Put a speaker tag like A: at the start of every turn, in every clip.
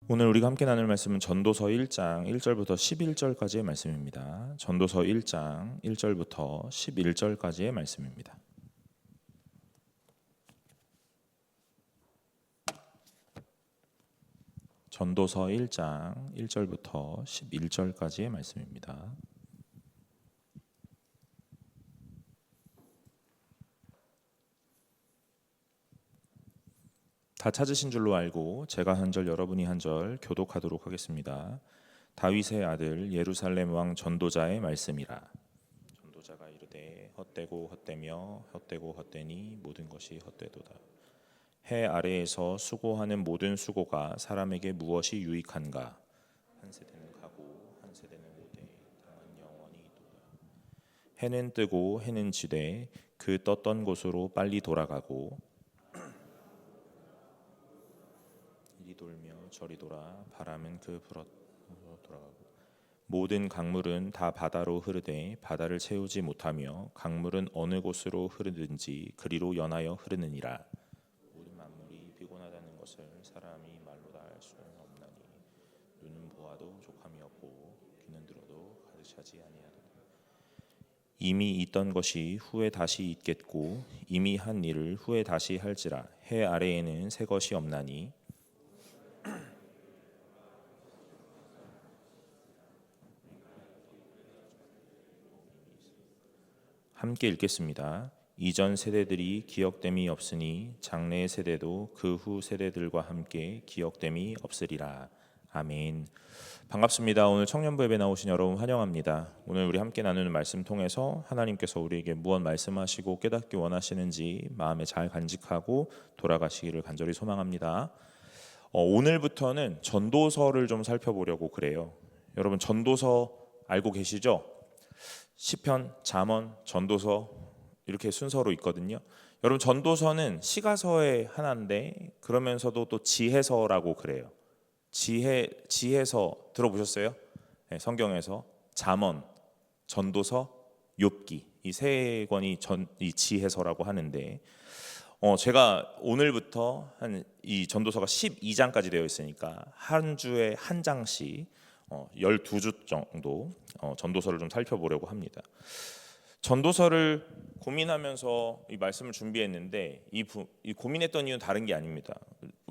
A: 오늘 우리가 함께 나눌 말씀은 전도서 1장 1절부터 11절까지의 말씀입니다. 전도서 1장 1절부터 11절까지의 말씀입니다. 전도서 1장 1절부터 11절까지의 말씀입니다. 다 찾으신 줄로 알고 제가 한 절 여러분이 한 절 교독하도록 하겠습니다. 다윗의 아들 예루살렘 왕 전도자의 말씀이라. 전도자가 이르되 헛되고 헛되며 헛되고 헛되니 모든 것이 헛되도다. 해 아래에서 수고하는 모든 수고가 사람에게 무엇이 유익한가? 한 세대는 가고 한 세대는 오되 다만 영원히 있도다. 해는 뜨고 해는 지되 그 떴던 곳으로 빨리 돌아가고 이리 돌며 저리 돌아 바람은 그 불어 돌아가고 모든 강물은 다 바다로 흐르되 바다를 채우지 못하며 강물은 어느 곳으로 흐르든지 그리로 연하여 흐르느니라. 모든 만물이 피곤하다는 것을 사람이 말로 다 알 수는 없나니 눈은 보아도 족함이 없고 귀는 들어도 가득하지 아니하도다. 이미 있던 것이 후에 다시 있겠고 이미 한 일을 후에 다시 할지라. 해 아래에는 새 것이 없나니 함께 읽겠습니다. 이전 세대들이 기억됨이 없으니 장래 세대도 그 후 세대들과 함께 기억됨이 없으리라. 아멘. 반갑습니다. 오늘 청년부 예배 나오신 여러분 환영합니다. 오늘 우리 함께 나누는 말씀 통해서 하나님께서 우리에게 무엇 말씀하시고 깨닫기 원하시는지 마음에 잘 간직하고 돌아가시기를 간절히 소망합니다. 오늘부터는 전도서를 좀 살펴보려고 그래요. 여러분 전도서 알고 계시죠? 시편, 잠언, 전도서 이렇게 순서로 있거든요. 여러분 전도서는 시가서의 하나인데 그러면서도 또 지혜서라고 그래요. 지혜서 들어보셨어요? 네, 성경에서 잠언, 전도서, 욥기 이 세 권이 이 지혜서라고 하는데 제가 오늘부터 이 전도서가 12장까지 되어 있으니까 한 주에 한 장씩 12주 정도 전도서를 좀 살펴보려고 합니다. 전도서를 고민하면서 이 말씀을 준비했는데 이 고민했던 이유는 다른 게 아닙니다.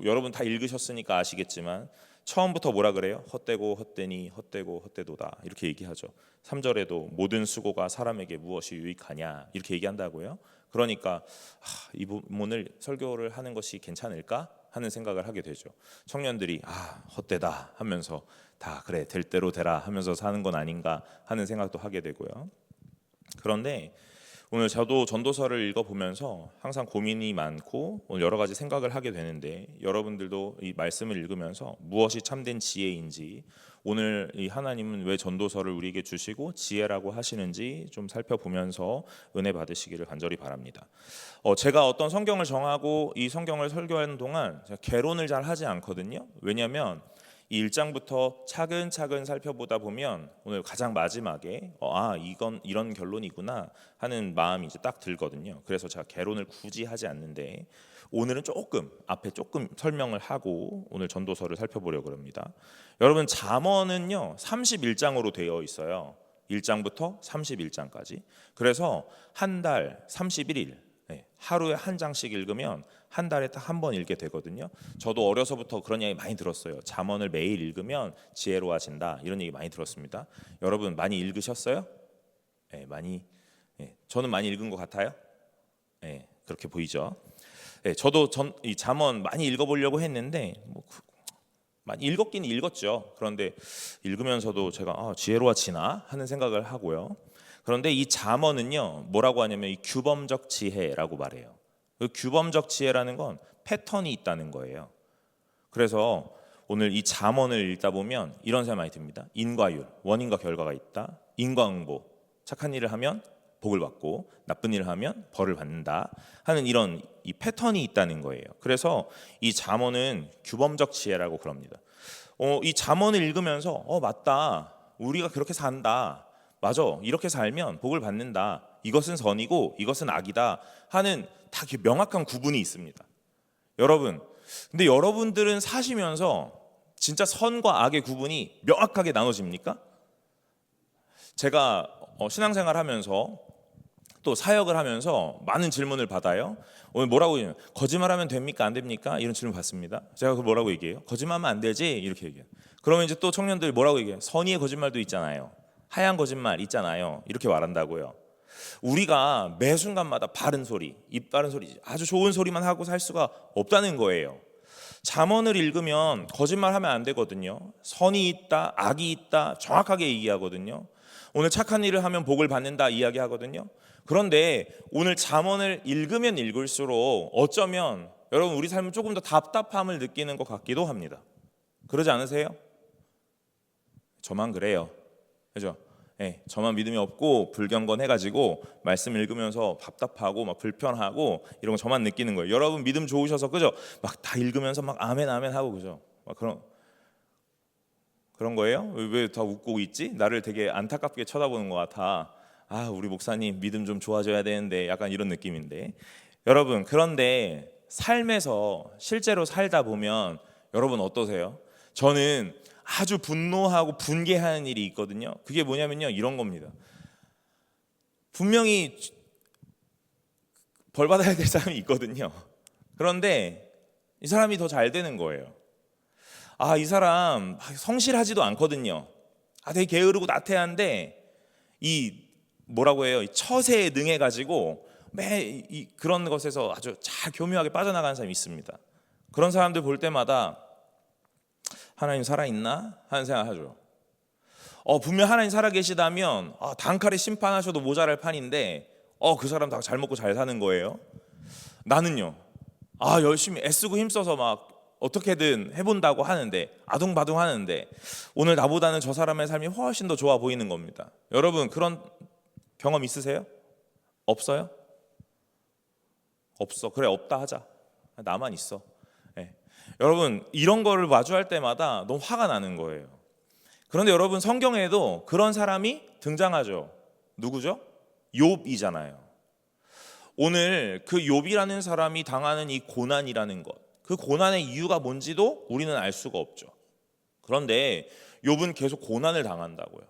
A: 여러분 다 읽으셨으니까 아시겠지만 처음부터 뭐라 그래요? 헛되고 헛되니 헛되고 헛되도다 이렇게 얘기하죠. 3절에도 모든 수고가 사람에게 무엇이 유익하냐 이렇게 얘기한다고요. 그러니까 이 부분을 설교를 하는 것이 괜찮을까 하는 생각을 하게 되죠. 청년들이 헛되다 하면서 다 그래 될 대로 되라 하면서 사는 건 아닌가 하는 생각도 하게 되고요. 그런데 오늘 저도 전도서를 읽어보면서 항상 고민이 많고 오늘 여러 가지 생각을 하게 되는데 여러분들도 이 말씀을 읽으면서 무엇이 참된 지혜인지 오늘 이 하나님은 왜 전도서를 우리에게 주시고 지혜라고 하시는지 좀 살펴보면서 은혜 받으시기를 간절히 바랍니다. 제가 어떤 성경을 정하고 이 성경을 설교하는 동안 제가 개론을 잘 하지 않거든요. 왜냐하면 이 1장부터 차근차근 살펴보다 보면 오늘 가장 마지막에 이건 이런 결론이구나 하는 마음이 이제 딱 들거든요. 그래서 제가 개론을 굳이 하지 않는데 오늘은 조금 앞에 조금 설명을 하고 오늘 전도서를 살펴보려고 합니다. 여러분 잠언은요 31장으로 되어 있어요. 1장부터 31장까지. 그래서 한 달 31일 하루에 한 장씩 읽으면 한 달에 딱 한 번 읽게 되거든요. 저도 어려서부터 그런 얘기 많이 들었어요. 잠언을 매일 읽으면 지혜로워진다 이런 얘기 많이 들었습니다. 여러분 많이 읽으셨어요? 네, 많이. 저는 많이 읽은 것 같아요. 네, 그렇게 보이죠. 저도 이 잠언 많이 읽어보려고 했는데 많이 읽었긴 읽었죠. 그런데 읽으면서도 제가 지혜로워지나 하는 생각을 하고요. 그런데 이 잠언은요 뭐라고 하냐면 이 규범적 지혜라고 말해요. 그 규범적 지혜라는 건 패턴이 있다는 거예요. 그래서 오늘 이 잠언을 읽다 보면 이런 생각 많이 듭니다. 인과율, 원인과 결과가 있다. 인과응보, 착한 일을 하면 복을 받고 나쁜 일을 하면 벌을 받는다 하는 이런 이 패턴이 있다는 거예요. 그래서 이 잠언은 규범적 지혜라고 그럽니다. 이 잠언을 읽으면서 맞다. 우리가 그렇게 산다. 맞아. 이렇게 살면 복을 받는다. 이것은 선이고 이것은 악이다 하는 다 명확한 구분이 있습니다. 여러분, 근데 여러분들은 사시면서 진짜 선과 악의 구분이 명확하게 나눠집니까? 제가 신앙생활 하면서 또 사역을 하면서 많은 질문을 받아요. 오늘 뭐라고 얘기해요? 거짓말하면 됩니까? 안 됩니까? 이런 질문 받습니다. 제가 그 뭐라고 얘기해요? 거짓말하면 안 되지? 이렇게 얘기해요. 그러면 이제 또 청년들 뭐라고 얘기해요? 선의의 거짓말도 있잖아요. 하얀 거짓말 있잖아요. 이렇게 말한다고요. 우리가 매 순간마다 바른 소리, 입 바른 소리, 아주 좋은 소리만 하고 살 수가 없다는 거예요. 잠언을 읽으면 거짓말하면 안 되거든요. 선이 있다, 악이 있다, 정확하게 얘기하거든요. 오늘 착한 일을 하면 복을 받는다 이야기하거든요. 그런데 오늘 잠언을 읽으면 읽을수록 어쩌면 여러분 우리 삶은 조금 더 답답함을 느끼는 것 같기도 합니다. 그러지 않으세요? 저만 그래요. 그죠? 네, 저만 믿음이 없고 불경건해가지고 말씀 읽으면서 답답하고 막 불편하고 이런 거 저만 느끼는 거예요. 여러분 믿음 좋으셔서 그죠? 막 다 읽으면서 막 아멘 아멘 하고 그죠? 막 그런 거예요? 왜 다 웃고 있지? 나를 되게 안타깝게 쳐다보는 것 같아. 아, 우리 목사님 믿음 좀 좋아져야 되는데 약간 이런 느낌인데. 여러분 그런데 삶에서 실제로 살다 보면 여러분 어떠세요? 저는 아주 분노하고 분개하는 일이 있거든요. 그게 뭐냐면요, 이런 겁니다. 분명히 벌 받아야 될 사람이 있거든요. 그런데 이 사람이 더 잘 되는 거예요. 아, 이 사람 성실하지도 않거든요. 아, 되게 게으르고 나태한데 이 뭐라고 해요? 이 처세에 능해가지고 매 그런 것에서 아주 잘 교묘하게 빠져나가는 사람이 있습니다. 그런 사람들 볼 때마다 하나님 살아있나? 하는 생각하죠. 분명 하나님 살아계시다면 단칼에 심판하셔도 모자랄 판인데 그 사람 다 잘 먹고 잘 사는 거예요. 나는요, 열심히 애쓰고 힘써서 막 어떻게든 해본다고 하는데 아둥바둥 하는데 오늘 나보다는 저 사람의 삶이 훨씬 더 좋아 보이는 겁니다. 여러분 그런 경험 있으세요? 없어요? 없어. 그래, 없다 하자. 나만 있어. 네. 여러분 이런 거를 마주할 때마다 너무 화가 나는 거예요. 그런데 여러분 성경에도 그런 사람이 등장하죠. 누구죠? 욥이잖아요. 오늘 그 욥이라는 사람이 당하는 이 고난이라는 것, 그 고난의 이유가 뭔지도 우리는 알 수가 없죠. 그런데 욥은 계속 고난을 당한다고요.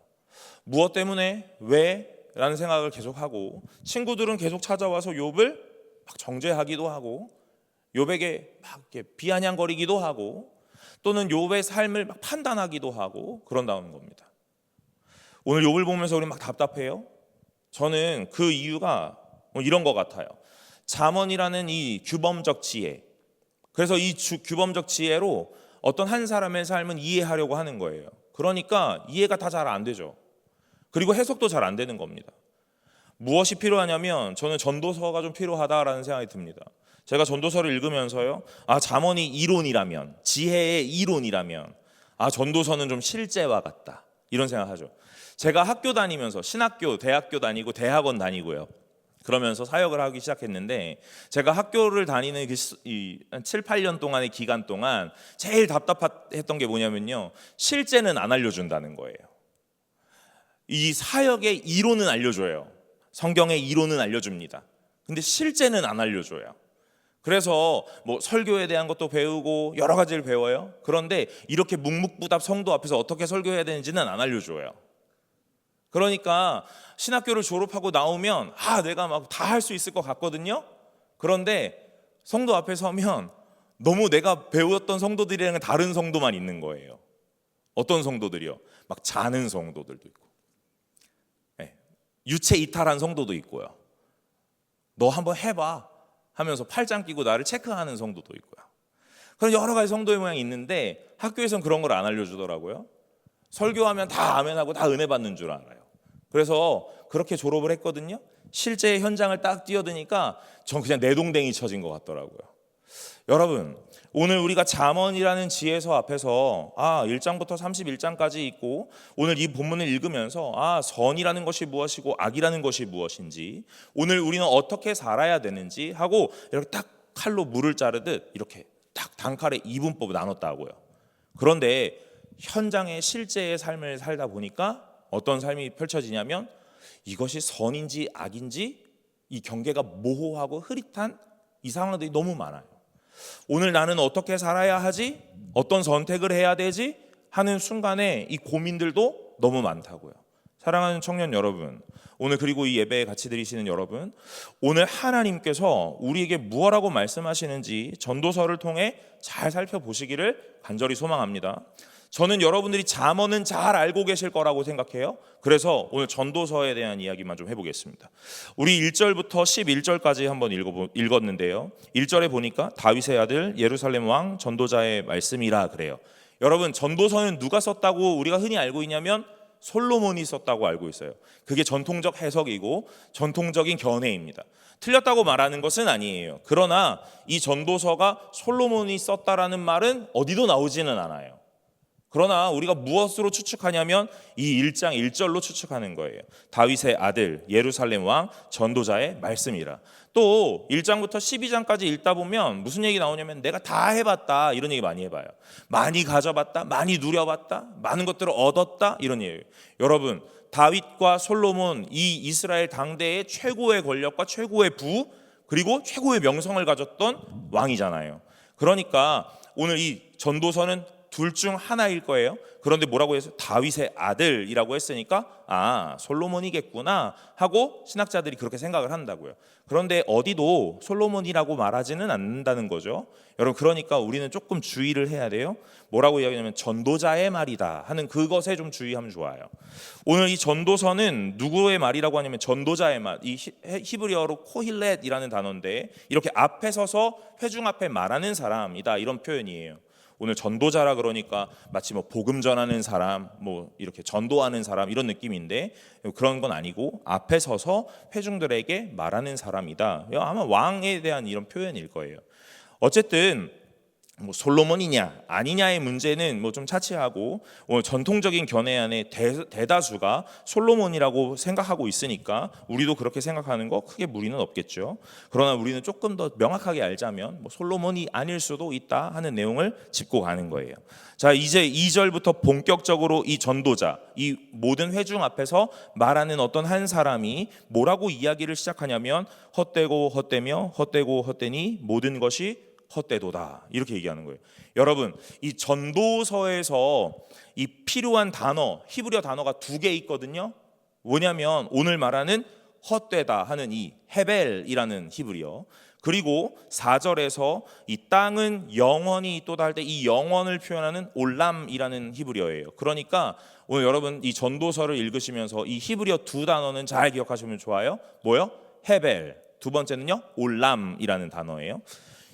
A: 무엇 때문에? 왜? 라는 생각을 계속하고 친구들은 계속 찾아와서 욥을 막 정죄하기도 하고 욥에게 막 이렇게 비아냥거리기도 하고 또는 욥의 삶을 막 판단하기도 하고 그런다는 겁니다. 오늘 욥을 보면서 우리 막 답답해요. 저는 그 이유가 이런 것 같아요. 잠언이라는 이 규범적 지혜, 그래서 이 규범적 지혜로 어떤 한 사람의 삶은 이해하려고 하는 거예요. 그러니까 이해가 다 잘 안 되죠. 그리고 해석도 잘 안 되는 겁니다. 무엇이 필요하냐면 저는 전도서가 좀 필요하다라는 생각이 듭니다. 제가 전도서를 읽으면서요, 잠언이 이론이라면, 지혜의 이론이라면 전도서는 좀 실제와 같다 이런 생각하죠. 제가 학교 다니면서 신학교, 대학교 다니고 대학원 다니고요. 그러면서 사역을 하기 시작했는데 제가 학교를 다니는 한 7, 8년 동안의 기간 동안 제일 답답했던 게 뭐냐면요, 실제는 안 알려준다는 거예요. 이 사역의 이론은 알려줘요. 성경의 이론은 알려줍니다. 근데 실제는 안 알려줘요. 그래서 뭐 설교에 대한 것도 배우고 여러 가지를 배워요. 그런데 이렇게 묵묵부답 성도 앞에서 어떻게 설교해야 되는지는 안 알려줘요. 그러니까 신학교를 졸업하고 나오면 내가 막 다 할 수 있을 것 같거든요. 그런데 성도 앞에 서면 너무 내가 배웠던 성도들이랑 다른 성도만 있는 거예요. 어떤 성도들이요? 막 자는 성도들도 있고, 유체 이탈한 성도도 있고요. 너 한번 해봐 하면서 팔짱 끼고 나를 체크하는 성도도 있고요. 그런 여러 가지 성도의 모양이 있는데 학교에서는 그런 걸 안 알려주더라고요. 설교하면 다 아멘하고 다 은혜 받는 줄 알아요. 그래서 그렇게 졸업을 했거든요. 실제 현장을 딱 뛰어드니까 전 그냥 내동댕이 쳐진 것 같더라고요. 여러분 오늘 우리가 잠언이라는 지혜서 앞에서 1장부터 31장까지 있고 오늘 이 본문을 읽으면서 선이라는 것이 무엇이고 악이라는 것이 무엇인지 오늘 우리는 어떻게 살아야 되는지 하고 이렇게 딱 칼로 물을 자르듯 이렇게 딱 단칼에 이분법을 나눴다고요. 그런데 현장의 실제의 삶을 살다 보니까 어떤 삶이 펼쳐지냐면 이것이 선인지 악인지 이 경계가 모호하고 흐릿한 이 상황들이 너무 많아요. 오늘 나는 어떻게 살아야 하지? 어떤 선택을 해야 되지? 하는 순간에 이 고민들도 너무 많다고요. 사랑하는 청년 여러분, 오늘 그리고 이 예배에 같이 드리시는 여러분, 오늘 하나님께서 우리에게 무엇라고 말씀하시는지 전도서를 통해 잘 살펴보시기를 간절히 소망합니다. 저는 여러분들이 잠언은 잘 알고 계실 거라고 생각해요. 그래서 오늘 전도서에 대한 이야기만 좀 해보겠습니다. 우리 1절부터 11절까지 한번 읽었는데요. 1절에 보니까 다윗의 아들 예루살렘 왕 전도자의 말씀이라 그래요. 여러분, 전도서는 누가 썼다고 우리가 흔히 알고 있냐면 솔로몬이 썼다고 알고 있어요. 그게 전통적 해석이고 전통적인 견해입니다. 틀렸다고 말하는 것은 아니에요. 그러나 이 전도서가 솔로몬이 썼다라는 말은 어디도 나오지는 않아요. 그러나 우리가 무엇으로 추측하냐면 이 1장 1절로 추측하는 거예요. 다윗의 아들 예루살렘 왕 전도자의 말씀이라. 또 1장부터 12장까지 읽다 보면 무슨 얘기 나오냐면 내가 다 해봤다 이런 얘기 많이 해봐요. 많이 가져봤다, 많이 누려봤다, 많은 것들을 얻었다 이런 얘기예요. 여러분, 다윗과 솔로몬 이 이스라엘 당대의 최고의 권력과 최고의 부 그리고 최고의 명성을 가졌던 왕이잖아요. 그러니까 오늘 이 전도서는 둘 중 하나일 거예요. 그런데 뭐라고 해서 다윗의 아들이라고 했으니까 솔로몬이겠구나 하고 신학자들이 그렇게 생각을 한다고요. 그런데 어디도 솔로몬이라고 말하지는 않는다는 거죠. 여러분, 그러니까 우리는 조금 주의를 해야 돼요. 뭐라고 이야기하냐면 전도자의 말이다 하는 그것에 좀 주의하면 좋아요. 오늘 이 전도서는 누구의 말이라고 하냐면 전도자의 말. 이 히브리어로 코힐렛이라는 단어인데 이렇게 앞에 서서 회중 앞에 말하는 사람이다 이런 표현이에요. 오늘 전도자라 그러니까 마치 뭐 복음 전하는 사람, 뭐 이렇게 전도하는 사람 이런 느낌인데 그런 건 아니고 앞에 서서 회중들에게 말하는 사람이다. 아마 왕에 대한 이런 표현일 거예요. 어쨌든 뭐 솔로몬이냐 아니냐의 문제는 뭐 좀 차치하고 오늘 전통적인 견해 안에 대다수가 솔로몬이라고 생각하고 있으니까 우리도 그렇게 생각하는 거 크게 무리는 없겠죠. 그러나 우리는 조금 더 명확하게 알자면 뭐 솔로몬이 아닐 수도 있다 하는 내용을 짚고 가는 거예요. 자, 이제 2절부터 본격적으로 이 전도자, 이 모든 회중 앞에서 말하는 어떤 한 사람이 뭐라고 이야기를 시작하냐면 헛되고 헛되며 헛되고 헛되니 모든 것이 헛되도다 이렇게 얘기하는 거예요. 여러분, 이 전도서에서 이 필요한 단어, 히브리어 단어가 2개 있거든요. 뭐냐면 오늘 말하는 헛되다 하는 이 헤벨이라는 히브리어, 그리고 4절에서 이 땅은 영원히 있도다 할 때 이 영원을 표현하는 올람이라는 히브리어예요. 그러니까 오늘 여러분 이 전도서를 읽으시면서 이 히브리어 2 단어는 잘 기억하시면 좋아요. 뭐요? 헤벨. 두 번째는요 올람이라는 단어예요.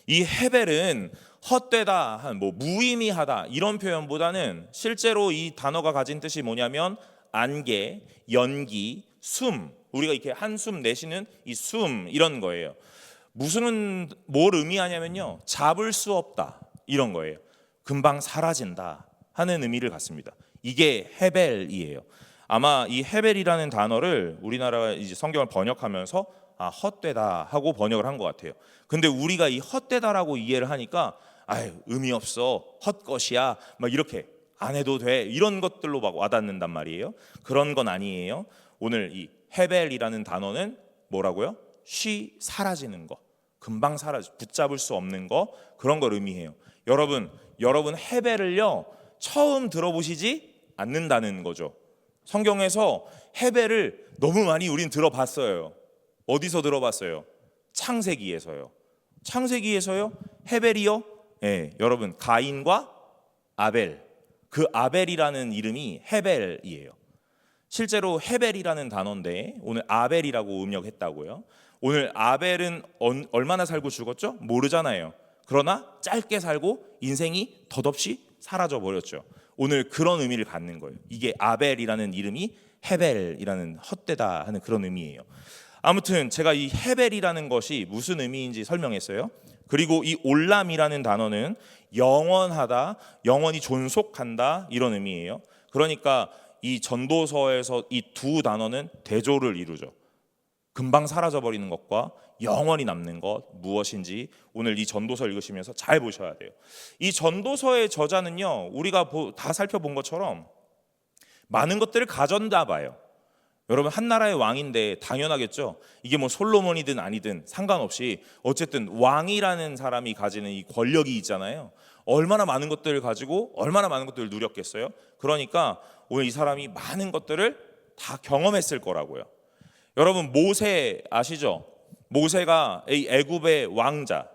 A: 이 헤벨은 헛되다, 뭐 무의미하다 이런 표현보다는 실제로 이 단어가 가진 뜻이 뭐냐면 안개, 연기, 숨, 우리가 이렇게 한숨 내쉬는 이 숨 이런 거예요. 뭘 의미하냐면요 잡을 수 없다 이런 거예요. 금방 사라진다 하는 의미를 갖습니다. 이게 헤벨이에요. 아마 이 헤벨이라는 단어를 우리나라 이제 성경을 번역하면서 헛되다 하고 번역을 한 것 같아요. 근데 우리가 이 헛되다라고 이해를 하니까 의미 없어, 헛것이야 막 이렇게 안 해도 돼 이런 것들로 막 와닿는단 말이에요. 그런 건 아니에요. 오늘 이 헤벨이라는 단어는 뭐라고요? 사라지는 거, 금방 붙잡을 수 없는 거, 그런 걸 의미해요. 여러분 헤벨을요 처음 들어보시지 않는다는 거죠. 성경에서 헤벨을 너무 많이 우린 들어봤어요. 어디서 들어봤어요? 창세기에서요. 창세기에서요? 헤벨이요? 네, 여러분 가인과 아벨, 그 아벨이라는 이름이 헤벨이에요. 실제로 헤벨이라는 단어인데 오늘 아벨이라고 음력했다고요. 오늘 아벨은 얼마나 살고 죽었죠? 모르잖아요. 그러나 짧게 살고 인생이 덧없이 사라져 버렸죠. 오늘 그런 의미를 갖는 거예요. 이게 아벨이라는 이름이 헤벨이라는 헛되다 하는 그런 의미예요. 아무튼 제가 이 헤벨이라는 것이 무슨 의미인지 설명했어요. 그리고 이 올람이라는 단어는 영원하다, 영원히 존속한다 이런 의미예요. 그러니까 이 전도서에서 이 2 단어는 대조를 이루죠. 금방 사라져버리는 것과 영원히 남는 것 무엇인지 오늘 이 전도서 읽으시면서 잘 보셔야 돼요. 이 전도서의 저자는요 우리가 다 살펴본 것처럼 많은 것들을 가졌나 봐요. 여러분, 한 나라의 왕인데 당연하겠죠. 이게 뭐 솔로몬이든 아니든 상관없이 어쨌든 왕이라는 사람이 가지는 이 권력이 있잖아요. 얼마나 많은 것들을 가지고 얼마나 많은 것들을 누렸겠어요. 그러니까 오늘 이 사람이 많은 것들을 다 경험했을 거라고요. 여러분, 모세 아시죠? 모세가 이 애굽의 왕자,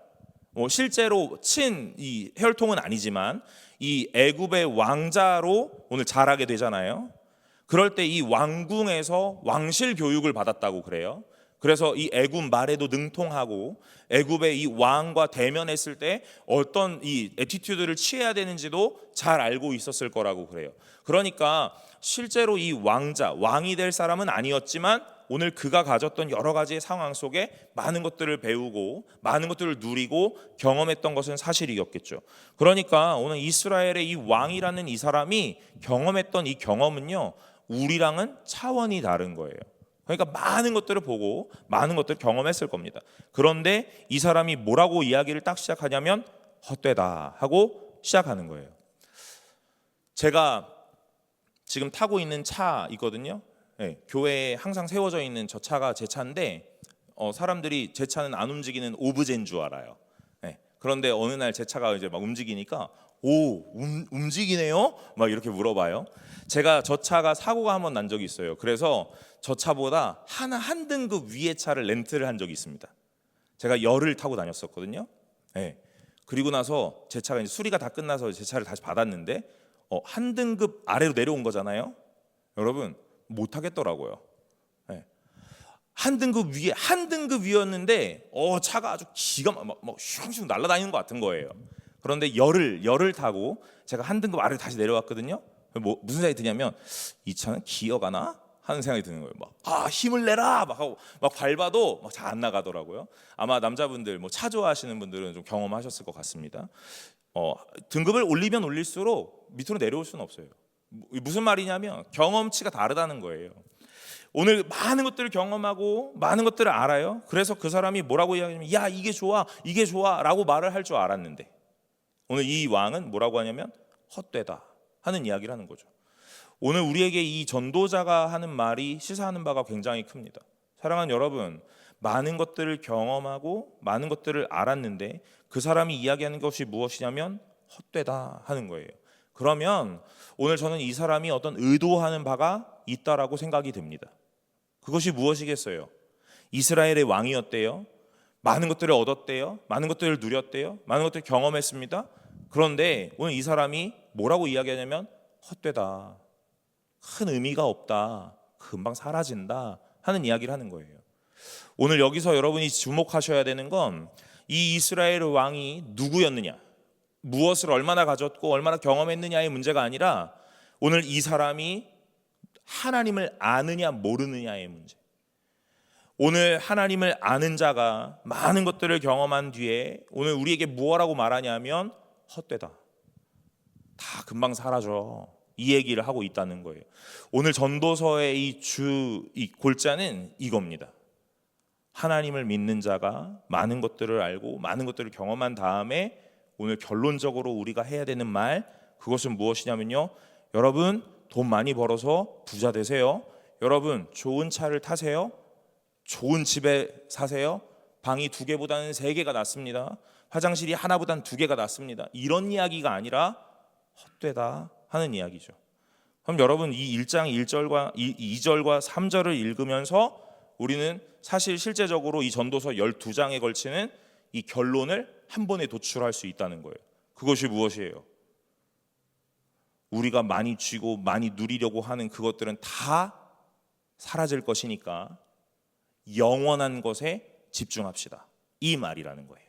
A: 뭐 실제로 친 이 혈통은 아니지만 이 애굽의 왕자로 오늘 자라게 되잖아요. 그럴 때 이 왕궁에서 왕실 교육을 받았다고 그래요. 그래서 이 애굽 말에도 능통하고 애굽의 이 왕과 대면했을 때 어떤 이 애티튜드를 취해야 되는지도 잘 알고 있었을 거라고 그래요. 그러니까 실제로 이 왕이 될 사람은 아니었지만 오늘 그가 가졌던 여러 가지의 상황 속에 많은 것들을 배우고 많은 것들을 누리고 경험했던 것은 사실이었겠죠. 그러니까 오늘 이스라엘의 이 왕이라는 이 사람이 경험했던 이 경험은요, 우리랑은 차원이 다른 거예요. 그러니까 많은 것들을 보고 많은 것들을 경험했을 겁니다. 그런데 이 사람이 뭐라고 이야기를 딱 시작하냐면 헛되다 하고 시작하는 거예요. 제가 지금 타고 있는 차 있거든요. 네, 교회에 항상 세워져 있는 저 차가 제 차인데 사람들이 제 차는 안 움직이는 오브제인 줄 알아요. 네, 그런데 어느 날 제 차가 이제 막 움직이니까 움직이네요? 막 이렇게 물어봐요. 제가 저 차가 사고가 한번 난 적이 있어요. 그래서 저 차보다 한 등급 위의 차를 렌트를 한 적이 있습니다. 제가 열을 타고 다녔었거든요. 네. 그리고 나서 제 차가 이제 수리가 다 끝나서 제 차를 다시 받았는데 한 등급 아래로 내려온 거잖아요. 여러분, 못 하겠더라고요. 네. 한 등급 위였는데 차가 아주 기가 막 슝슝 날아다니는 것 같은 거예요. 그런데 열을 타고 제가 한 등급 아래로 다시 내려왔거든요. 무슨 생각이 드냐면 이 차는 기어가나 하는 생각이 드는 거예요. 힘을 내라 막 하고 막 밟아도 막 잘 안 나가더라고요. 아마 남자분들 차 좋아하시는 분들은 좀 경험하셨을 것 같습니다. 등급을 올리면 올릴수록 밑으로 내려올 수는 없어요. 무슨 말이냐면 경험치가 다르다는 거예요. 오늘 많은 것들을 경험하고 많은 것들을 알아요. 그래서 그 사람이 뭐라고 이야기하냐면 야, 이게 좋아 라고 말을 할 줄 알았는데 오늘 이 왕은 뭐라고 하냐면 헛되다 하는 이야기를 하는 거죠. 오늘 우리에게 이 전도자가 하는 말이 시사하는 바가 굉장히 큽니다. 사랑하는 여러분, 많은 것들을 경험하고 많은 것들을 알았는데 그 사람이 이야기하는 것이 무엇이냐면 헛되다 하는 거예요. 그러면 오늘 저는 이 사람이 어떤 의도하는 바가 있다라고 생각이 됩니다. 그것이 무엇이겠어요? 이스라엘의 왕이었대요. 많은 것들을 얻었대요. 많은 것들을 누렸대요. 많은 것들을 경험했습니다. 그런데 오늘 이 사람이 뭐라고 이야기하냐면 헛되다, 큰 의미가 없다, 금방 사라진다 하는 이야기를 하는 거예요. 오늘 여기서 여러분이 주목하셔야 되는 건 이 이스라엘 왕이 누구였느냐, 무엇을 얼마나 가졌고 얼마나 경험했느냐의 문제가 아니라 오늘 이 사람이 하나님을 아느냐 모르느냐의 문제. 오늘 하나님을 아는 자가 많은 것들을 경험한 뒤에 오늘 우리에게 무엇라고 말하냐면 헛되다, 다 금방 사라져, 이 얘기를 하고 있다는 거예요. 오늘 전도서의 이 골자는 이겁니다. 하나님을 믿는 자가 많은 것들을 알고 많은 것들을 경험한 다음에 오늘 결론적으로 우리가 해야 되는 말, 그것은 무엇이냐면요, 여러분 돈 많이 벌어서 부자 되세요. 여러분 좋은 차를 타세요. 좋은 집에 사세요. 방이 2개보다는 3개가 낫습니다. 화장실이 하나보다는 2개가 낫습니다. 이런 이야기가 아니라 헛되다 하는 이야기죠. 그럼 여러분 이 1장 1절과 2절과 3절을 읽으면서 우리는 사실 실제적으로 이 전도서 12장에 걸치는 이 결론을 한 번에 도출할 수 있다는 거예요. 그것이 무엇이에요? 우리가 많이 쥐고 많이 누리려고 하는 그것들은 다 사라질 것이니까 영원한 것에 집중합시다, 이 말이라는 거예요.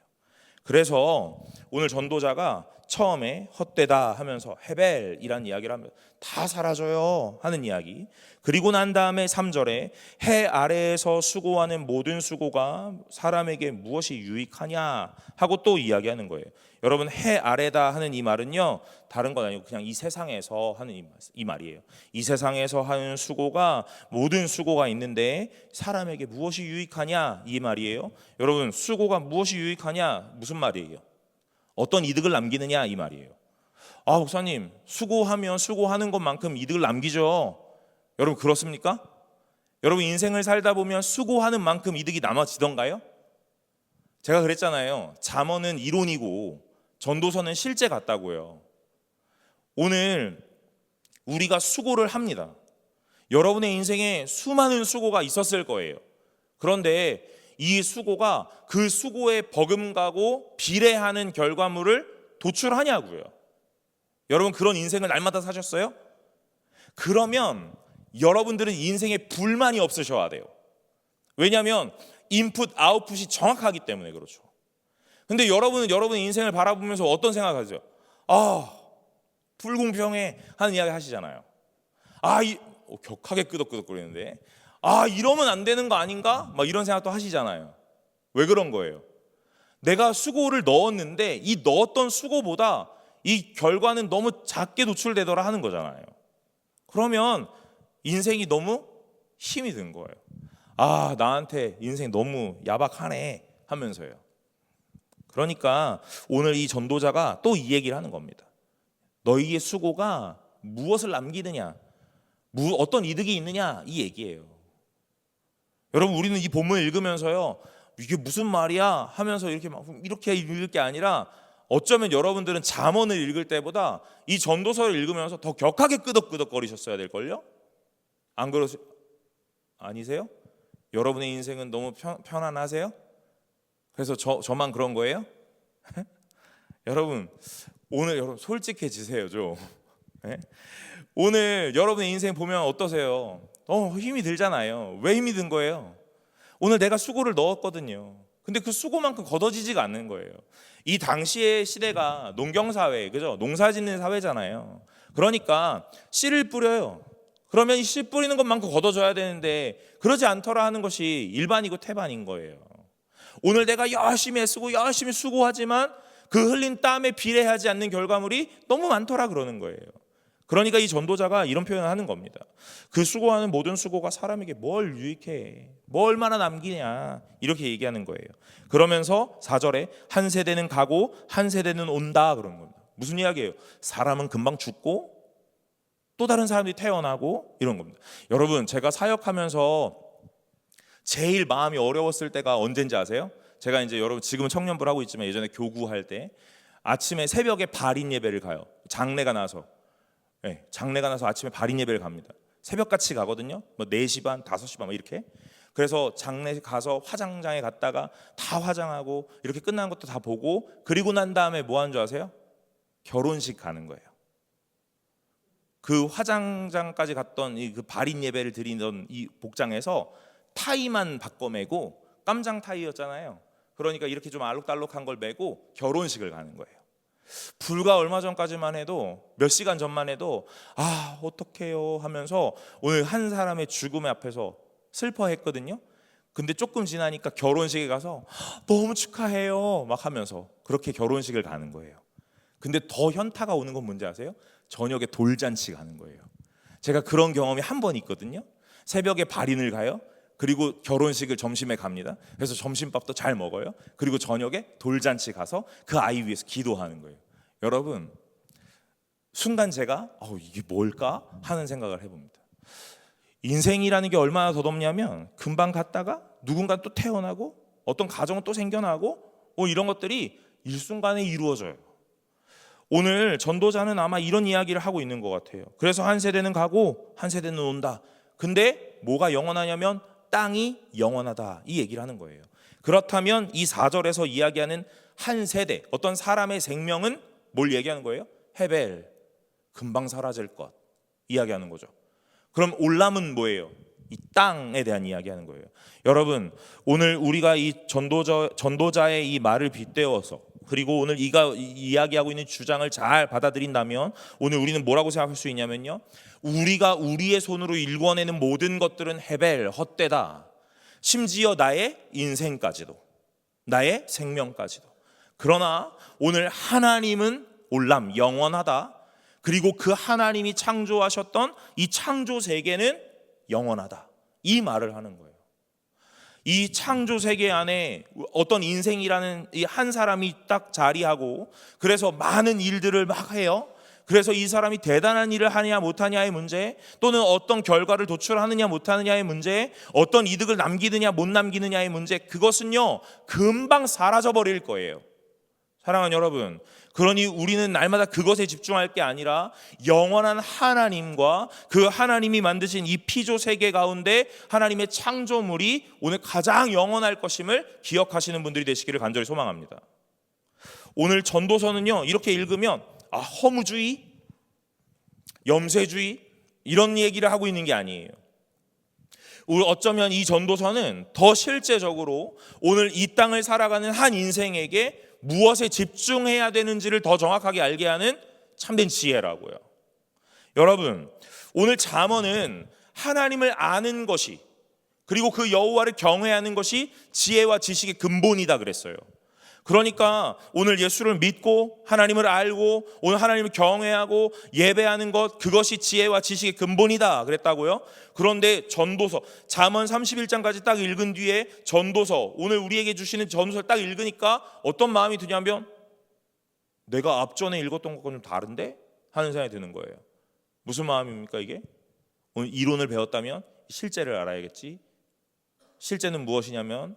A: 그래서 오늘 전도자가 처음에 헛되다 하면서 헤벨이라는 이야기를 하면 다 사라져요 하는 이야기, 그리고 난 다음에 3절에 해 아래에서 수고하는 모든 수고가 사람에게 무엇이 유익하냐 하고 또 이야기하는 거예요. 여러분 해 아래다 하는 이 말은요, 다른 건 아니고 그냥 이 세상에서 하는 이 말이에요. 이 세상에서 하는 수고가 모든 수고가 있는데 사람에게 무엇이 유익하냐 이 말이에요. 여러분 수고가 무엇이 유익하냐 무슨 말이에요? 어떤 이득을 남기느냐 이 말이에요. 목사님 수고하면 수고하는 것만큼 이득을 남기죠. 여러분 그렇습니까? 여러분 인생을 살다 보면 수고하는 만큼 이득이 남아지던가요? 제가 그랬잖아요. 잠언은 이론이고 전도서는 실제 같다고요. 오늘 우리가 수고를 합니다. 여러분의 인생에 수많은 수고가 있었을 거예요. 그런데 이 수고가 그 수고에 버금가고 비례하는 결과물을 도출하냐고요. 여러분 그런 인생을 날마다 사셨어요? 그러면 여러분들은 인생에 불만이 없으셔야 돼요. 왜냐하면 인풋 아웃풋이 정확하기 때문에 그렇죠. 근데 여러분은 여러분의 인생을 바라보면서 어떤 생각하세요? 불공평해 하는 이야기 하시잖아요. 격하게 끄덕끄덕거리는데 이러면 안 되는 거 아닌가? 막 이런 생각도 하시잖아요. 왜 그런 거예요? 내가 수고를 넣었는데 이 넣었던 수고보다 이 결과는 너무 작게 노출되더라 하는 거잖아요. 그러면 인생이 너무 힘이 든 거예요. 나한테 인생 너무 야박하네 하면서요. 그러니까 오늘 이 전도자가 또 이 얘기를 하는 겁니다. 너희의 수고가 무엇을 남기느냐, 어떤 이득이 있느냐 이 얘기예요. 여러분 우리는 이 본문을 읽으면서요, 이게 무슨 말이야 하면서 이렇게 읽을 게 아니라 어쩌면 여러분들은 잠언을 읽을 때보다 이 전도서를 읽으면서 더 격하게 끄덕끄덕거리셨어야 될걸요? 안 아니세요? 여러분의 인생은 너무 편안하세요? 그래서 저만 그런 거예요? 여러분 오늘 솔직해지세요 좀. 오늘 여러분의 인생 보면 어떠세요? 힘이 들잖아요. 왜 힘이 든 거예요? 오늘 내가 수고를 넣었거든요. 근데 그 수고만큼 걷어지지가 않는 거예요. 이 당시의 시대가 농경사회, 그죠? 농사짓는 사회잖아요. 그러니까 씨를 뿌려요. 그러면 이 씨 뿌리는 것만큼 걷어줘야 되는데 그러지 않더라 하는 것이 일반이고 태반인 거예요. 오늘 내가 열심히 애쓰고 열심히 수고하지만 그 흘린 땀에 비례하지 않는 결과물이 너무 많더라 그러는 거예요. 그러니까 이 전도자가 이런 표현을 하는 겁니다. 그 수고하는 모든 수고가 사람에게 뭘 유익해, 뭐 얼마나 남기냐 이렇게 얘기하는 거예요. 그러면서 4절에 한 세대는 가고 한 세대는 온다 그런 겁니다. 무슨 이야기예요? 사람은 금방 죽고 또 다른 사람들이 태어나고 이런 겁니다. 여러분 제가 사역하면서 제일 마음이 어려웠을 때가 언젠지 아세요? 제가 이제 여러분 지금은 청년부를 하고 있지만 예전에 교구할 때 아침에 새벽에 발인 예배를 가요. 장례가 나서 아침에 발인 예배를 갑니다. 새벽같이 가거든요. 4시 반, 5시 반 이렇게. 그래서 장례 가서 화장장에 갔다가 다 화장하고 이렇게 끝난 것도 다 보고 그리고 난 다음에 뭐 하는 줄 아세요? 결혼식 가는 거예요. 그 화장장까지 갔던 그 발인 예배를 드리던 이 복장에서 타이만 바꿔매고 깜장 타이였잖아요. 그러니까 이렇게 좀 알록달록한 걸 메고 결혼식을 가는 거예요. 불과 얼마 전까지만 해도 몇 시간 전만 해도 어떡해요 하면서 오늘 한 사람의 죽음 앞에서 슬퍼했거든요. 근데 조금 지나니까 결혼식에 가서 너무 축하해요 막 하면서 그렇게 결혼식을 가는 거예요. 근데 더 현타가 오는 건 뭔지 아세요? 저녁에 돌잔치 가는 거예요. 제가 그런 경험이 한 번 있거든요. 새벽에 발인을 가요. 그리고 결혼식을 점심에 갑니다. 그래서 점심밥도 잘 먹어요. 그리고 저녁에 돌잔치 가서 그 아이 위해서 기도하는 거예요. 여러분 순간 제가 이게 뭘까 하는 생각을 해봅니다. 인생이라는 게 얼마나 더덥냐면 금방 갔다가 누군가 또 태어나고 어떤 가정은 또 생겨나고 이런 것들이 일순간에 이루어져요. 오늘 전도자는 아마 이런 이야기를 하고 있는 것 같아요. 그래서 한 세대는 가고 한 세대는 온다. 근데 뭐가 영원하냐면 땅이 영원하다 이 얘기를 하는 거예요. 그렇다면 이 4절에서 이야기하는 한 세대 어떤 사람의 생명은 뭘 얘기하는 거예요? 헤벨, 금방 사라질 것 이야기하는 거죠. 그럼 올람은 뭐예요? 이 땅에 대한 이야기하는 거예요. 여러분 오늘 우리가 이 전도자의 이 말을 빗대어서 그리고 오늘 이야기하고 있는 주장을 잘 받아들인다면 오늘 우리는 뭐라고 생각할 수 있냐면요, 우리가 우리의 손으로 일궈내는 모든 것들은 헤벨, 헛되다. 심지어 나의 인생까지도, 나의 생명까지도. 그러나 오늘 하나님은 올람, 영원하다. 그리고 그 하나님이 창조하셨던 이 창조 세계는 영원하다. 이 말을 하는 거예요. 이 창조 세계 안에 어떤 인생이라는 이 한 사람이 딱 자리하고 그래서 많은 일들을 막 해요. 그래서 이 사람이 대단한 일을 하느냐 못하느냐의 문제, 또는 어떤 결과를 도출하느냐 못하느냐의 문제, 어떤 이득을 남기느냐 못 남기느냐의 문제, 그것은요 금방 사라져 버릴 거예요. 사랑하는 여러분, 그러니 우리는 날마다 그것에 집중할 게 아니라 영원한 하나님과 그 하나님이 만드신 이 피조 세계 가운데 하나님의 창조물이 오늘 가장 영원할 것임을 기억하시는 분들이 되시기를 간절히 소망합니다. 오늘 전도서는요 이렇게 읽으면 허무주의, 염세주의 이런 얘기를 하고 있는 게 아니에요. 어쩌면 이 전도서는 더 실제적으로 오늘 이 땅을 살아가는 한 인생에게 무엇에 집중해야 되는지를 더 정확하게 알게 하는 참된 지혜라고요. 여러분, 오늘 잠언은 하나님을 아는 것이, 그리고 그 여호와를 경외하는 것이 지혜와 지식의 근본이다 그랬어요. 그러니까 오늘 예수를 믿고 하나님을 알고 오늘 하나님을 경외하고 예배하는 것, 그것이 지혜와 지식의 근본이다 그랬다고요. 그런데 전도서 잠언 31장까지 딱 읽은 뒤에 전도서, 오늘 우리에게 주시는 전도서를 딱 읽으니까 어떤 마음이 드냐면 내가 앞전에 읽었던 것과 좀 다른데? 하는 생각이 드는 거예요. 무슨 마음입니까 이게? 오늘 이론을 배웠다면 실제를 알아야겠지. 실제는 무엇이냐면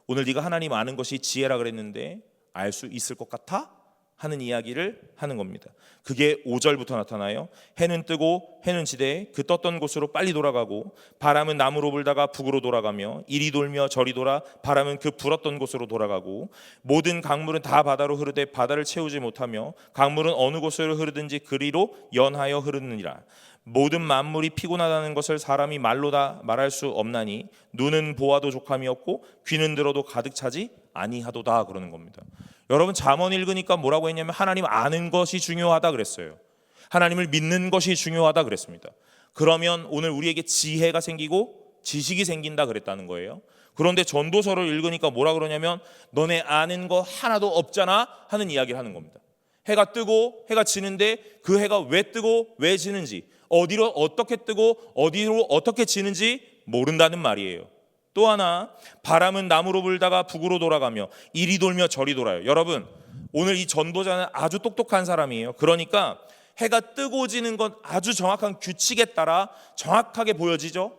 A: 오늘 네가 하나님 아는 것이 지혜라 그랬는데 알 수 있을 것 같아? 하는 이야기를 하는 겁니다. 그게 5절부터 나타나요. 해는 뜨고 해는 지되 그 떴던 곳으로 빨리 돌아가고 바람은 남으로 불다가 북으로 돌아가며 이리 돌며 저리 돌아 바람은 그 불었던 곳으로 돌아가고 모든 강물은 다 바다로 흐르되 바다를 채우지 못하며 강물은 어느 곳으로 흐르든지 그리로 연하여 흐르느니라. 모든 만물이 피곤하다는 것을 사람이 말로 다 말할 수 없나니 눈은 보아도 족함이 없고 귀는 들어도 가득 차지 아니하도다 그러는 겁니다. 여러분, 잠언 읽으니까 뭐라고 했냐면 하나님 아는 것이 중요하다 그랬어요. 하나님을 믿는 것이 중요하다 그랬습니다. 그러면 오늘 우리에게 지혜가 생기고 지식이 생긴다 그랬다는 거예요. 그런데 전도서를 읽으니까 뭐라 그러냐면 너네 아는 거 하나도 없잖아 하는 이야기를 하는 겁니다. 해가 뜨고 해가 지는데 그 해가 왜 뜨고 왜 지는지, 어디로 어떻게 뜨고 어디로 어떻게 지는지 모른다는 말이에요. 또 하나, 바람은 남으로 불다가 북으로 돌아가며 이리 돌며 저리 돌아요. 여러분, 오늘 이 전도자는 아주 똑똑한 사람이에요. 그러니까 해가 뜨고 지는 건 아주 정확한 규칙에 따라 정확하게 보여지죠.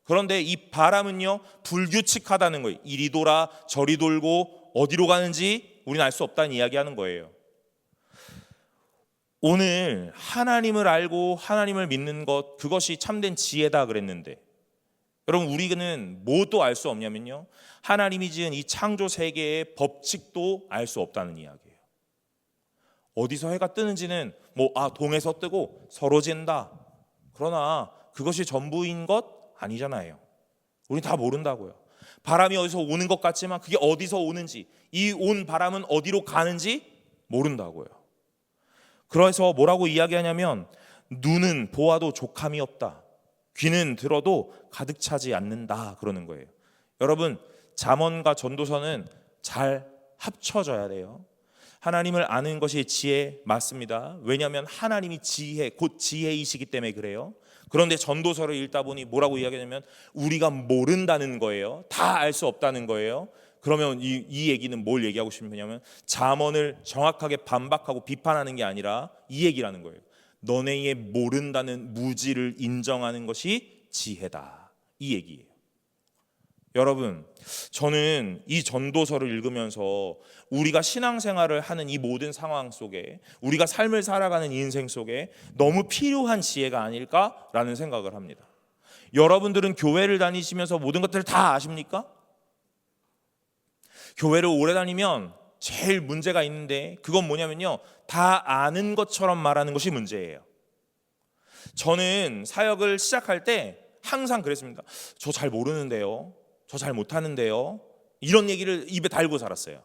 A: 그런데 이 바람은요 불규칙하다는 거예요. 이리 돌아 저리 돌고 어디로 가는지 우리는 알 수 없다는 이야기하는 거예요. 오늘 하나님을 알고 하나님을 믿는 것, 그것이 참된 지혜다 그랬는데 여러분, 우리는 뭐도 알 수 없냐면요 하나님이 지은 이 창조 세계의 법칙도 알 수 없다는 이야기예요. 어디서 해가 뜨는지는 동에서 뜨고 서로 진다, 그러나 그것이 전부인 것 아니잖아요. 우리 다 모른다고요. 바람이 어디서 오는 것 같지만 그게 어디서 오는지, 이 온 바람은 어디로 가는지 모른다고요. 그래서 뭐라고 이야기하냐면 눈은 보아도 족함이 없다, 귀는 들어도 가득 차지 않는다 그러는 거예요. 여러분, 잠언과 전도서는 잘 합쳐져야 돼요. 하나님을 아는 것이 지혜 맞습니다. 왜냐하면 하나님이 지혜, 곧 지혜이시기 때문에 그래요. 그런데 전도서를 읽다 보니 뭐라고 이야기하냐면 우리가 모른다는 거예요. 다 알 수 없다는 거예요. 그러면 이 얘기는 뭘 얘기하고 싶냐면 잠언을 정확하게 반박하고 비판하는 게 아니라 이 얘기라는 거예요. 너네의 모른다는 무지를 인정하는 것이 지혜다, 이 얘기예요. 여러분, 저는 이 전도서를 읽으면서 우리가 신앙생활을 하는 이 모든 상황 속에, 우리가 삶을 살아가는 인생 속에 너무 필요한 지혜가 아닐까라는 생각을 합니다. 여러분들은 교회를 다니시면서 모든 것들을 다 아십니까? 교회를 오래 다니면 제일 문제가 있는데 그건 뭐냐면요 다 아는 것처럼 말하는 것이 문제예요. 저는 사역을 시작할 때 항상 그랬습니다. 저 잘 모르는데요, 저 잘 못하는데요, 이런 얘기를 입에 달고 살았어요.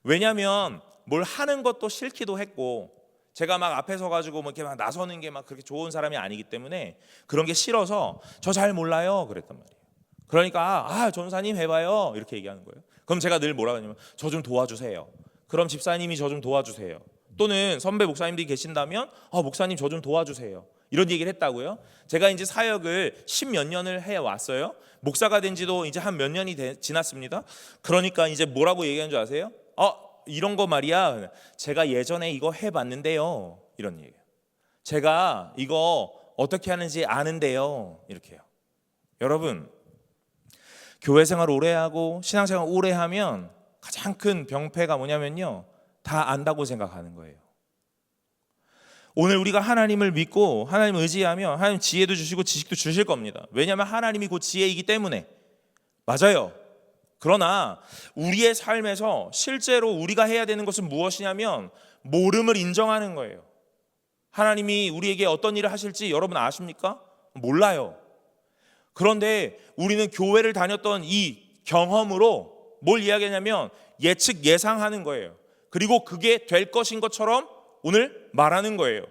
A: 왜냐하면 뭘 하는 것도 싫기도 했고 제가 막 앞에 서가지고 이렇게 막 나서는 게 막 그렇게 좋은 사람이 아니기 때문에 그런 게 싫어서 저 잘 몰라요 그랬단 말이에요. 그러니까 전사님 해봐요 이렇게 얘기하는 거예요. 그럼 제가 늘 뭐라고 하냐면 저 좀 도와주세요. 그럼 집사님이 저 좀 도와주세요. 또는 선배 목사님들이 계신다면 목사님 저 좀 도와주세요. 이런 얘기를 했다고요. 제가 이제 사역을 10몇 년을 해왔어요. 목사가 된 지도 이제 한 몇 년이 지났습니다. 그러니까 이제 뭐라고 얘기하는 줄 아세요? 이런 거 말이야 제가 예전에 이거 해봤는데요, 이런 얘기예요. 제가 이거 어떻게 하는지 아는데요. 이렇게요. 여러분, 교회 생활 오래 하고 신앙생활 오래 하면 가장 큰 병폐가 뭐냐면요, 다 안다고 생각하는 거예요. 오늘 우리가 하나님을 믿고 하나님을 의지하면 하나님 지혜도 주시고 지식도 주실 겁니다. 왜냐하면 하나님이 곧 지혜이기 때문에. 맞아요. 그러나 우리의 삶에서 실제로 우리가 해야 되는 것은 무엇이냐면 모름을 인정하는 거예요. 하나님이 우리에게 어떤 일을 하실지 여러분 아십니까? 몰라요. 그런데 우리는 교회를 다녔던 이 경험으로 뭘 이야기하냐면 예측 예상하는 거예요. 그리고 그게 될 것인 것처럼 오늘 말하는 거예요.